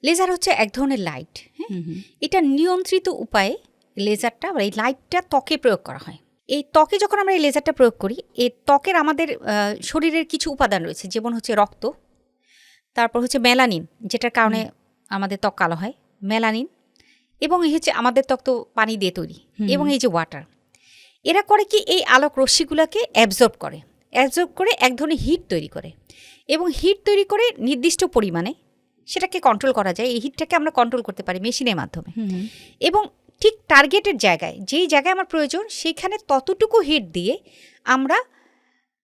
Laser হচ্ছে এক ধরনের লাইট, হ্যাঁ, এটা নিয়ন্ত্রিত উপায়ে লেজারটা বা এই লাইটটা ত্বকে প্রয়োগ করা হয়। এই ত্বকে যখন আমরা এই লেজারটা প্রয়োগ করি, এই ত্বকের আমাদের শরীরের কিছু উপাদান রয়েছে, যেমন হচ্ছে রক্ত, তারপর হচ্ছে মেলানিন, যেটার কারণে আমাদের ত্বক কালো হয়, মেলানিন, এবং এই হচ্ছে আমাদের ত্বক তো পানি দিয়ে তৈরি, এবং এই যে ওয়াটার, এরা করে কি এই আলোক রশ্মিগুলোকে অ্যাবজর্ব করে এক ধরনের হিট তৈরি করে, এবং হিট তৈরি করে নির্দিষ্ট পরিমাণে সেটাকে কন্ট্রোল করা যায়। এই হিটটাকে আমরা কন্ট্রোল করতে পারি মেশিনের মাধ্যমে, এবং ঠিক টার্গেটের জায়গায়, যেই জায়গায় আমার প্রয়োজন সেইখানে ততটুকু হিট দিয়ে আমরা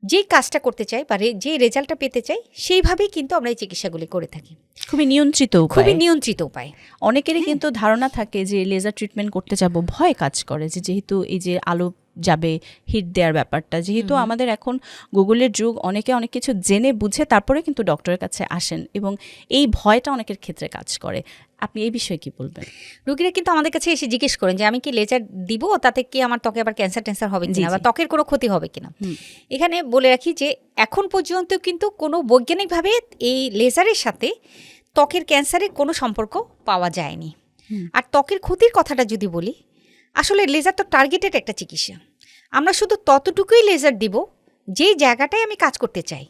যেই কাজটা করতে চাই বা যে রেজাল্টটা পেতে চাই সেইভাবেই কিন্তু আমরা এই চিকিৎসাগুলি করে থাকি। খুবই নিয়ন্ত্রিত উপায়। অনেকেরই কিন্তু ধারণা থাকে যে লেজার ট্রিটমেন্ট করতে যাব, ভয় কাজ করে যে যেহেতু এই যে আলো যাবে, হিট দেওয়ার ব্যাপারটা, যেহেতু আমাদের এখন গুগলের যুগ, অনেকে অনেক কিছু জেনে বুঝে তারপরে কিন্তু ডক্টরের কাছে আসেন, এবং এই ভয়টা অনেকের ক্ষেত্রে কাজ করে। আপনি এই বিষয়ে কি বলবেন? রোগীরা কিন্তু আমাদের কাছে এসে জিজ্ঞেস করেন যে আমি কি লেজার দিব, তাতে কি আমার ত্বকে আবার ক্যান্সার হবে কিনা, বা ত্বকের কোনো ক্ষতি হবে কিনা। এখানে বলে রাখি যে এখন পর্যন্ত কিন্তু কোনো বৈজ্ঞানিকভাবে এই লেজারের সাথে ত্বকের ক্যান্সারের কোনো সম্পর্ক পাওয়া যায়নি। আর ত্বকের ক্ষতির কথাটা যদি বলি, আসলে লেজার তো টার্গেটেড একটা চিকিৎসা। আমরা শুধু ততটুকুই লেজার দিব যেই জায়গাটায় আমি কাজ করতে চাই।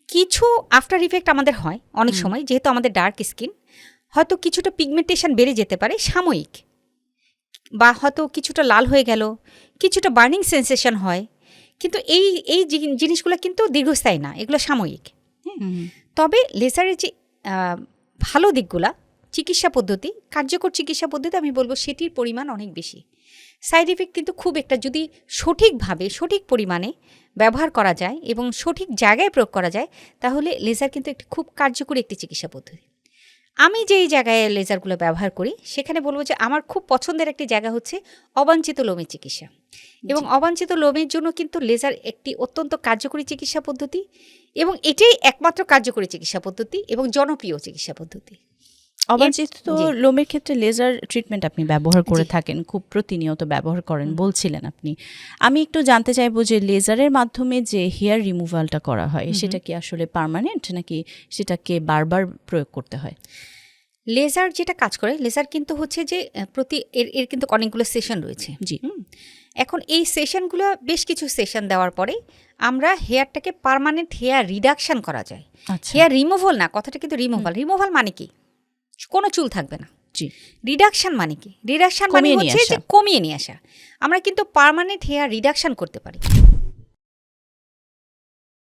কিছু আফটার ইফেক্ট আমাদের হয় অনেক সময়, যেহেতু আমাদের ডার্ক স্কিন, হয়তো কিছুটা পিগমেন্টেশন বেড়ে যেতে পারে সাময়িক, বা হয়তো কিছুটা লাল হয়ে গেল, কিছুটা বার্নিং সেন্সেশন হয়, কিন্তু এই জিনিসগুলো কিন্তু দীর্ঘস্থায়ী না, এগুলো সাময়িক। তবে লেজারের যে ভালো দিকগুলা, চিকিৎসা পদ্ধতি, কার্যকর চিকিৎসা পদ্ধতি, আমি বলবো সেটির পরিমাণ অনেক বেশি। সাইড ইফেক্ট কিন্তু খুব একটা, যদি সঠিকভাবে সঠিক পরিমাণে ব্যবহার করা যায় এবং সঠিক জায়গায় প্রয়োগ করা যায়, তাহলে লেজার কিন্তু একটি খুব কার্যকরী একটি চিকিৎসা পদ্ধতি। আমি যেই জায়গায় লেজারগুলো ব্যবহার করি সেখানে বলবো যে আমার খুব পছন্দের একটি জায়গা হচ্ছে অবাঞ্ছিত লোমের চিকিৎসা, এবং অবাঞ্ছিত লোমের জন্য কিন্তু লেজার একটি অত্যন্ত কার্যকরী চিকিৎসা পদ্ধতি, এবং এটাই একমাত্র কার্যকরী চিকিৎসা পদ্ধতি এবং জনপ্রিয় চিকিৎসা পদ্ধতি। অবাঞ্ছিত লোমের ক্ষেত্রে লেজার ট্রিটমেন্ট আপনি ব্যবহার করে থাকেন, খুব প্রতিনিয়ত ব্যবহার করেন বলছিলেন আপনি। আমি একটু জানতে চাইবো যে লেজারের মাধ্যমে যে হেয়ার রিমুভালটা করা হয়, সেটা কি আসলে পার্মানেন্ট, নাকি সেটাকে বারবার প্রয়োগ করতে হয়? লেজার যেটা কাজ করে, লেজার কিন্তু হচ্ছে যে এর কিন্তু অনেকগুলো সেশন রয়েছে। জি। এখন এই সেশনগুলো, বেশ কিছু সেশন দেওয়ার পরে আমরা হেয়ারটাকে পার্মানেন্ট হেয়ার রিডাকশন করা যায়। হেয়ার রিমুভাল না, কথাটা কিন্তু রিমুভাল মানে কি, কোনো চুল থাকবে না। জি। রিডাকশন মানে কি? রিডাকশন মানে হচ্ছে যে কমিয়ে নিয়ে আসা। আমরা কিন্তু পার্মানেন্ট হেয়ার রিডাকশন করতে পারি।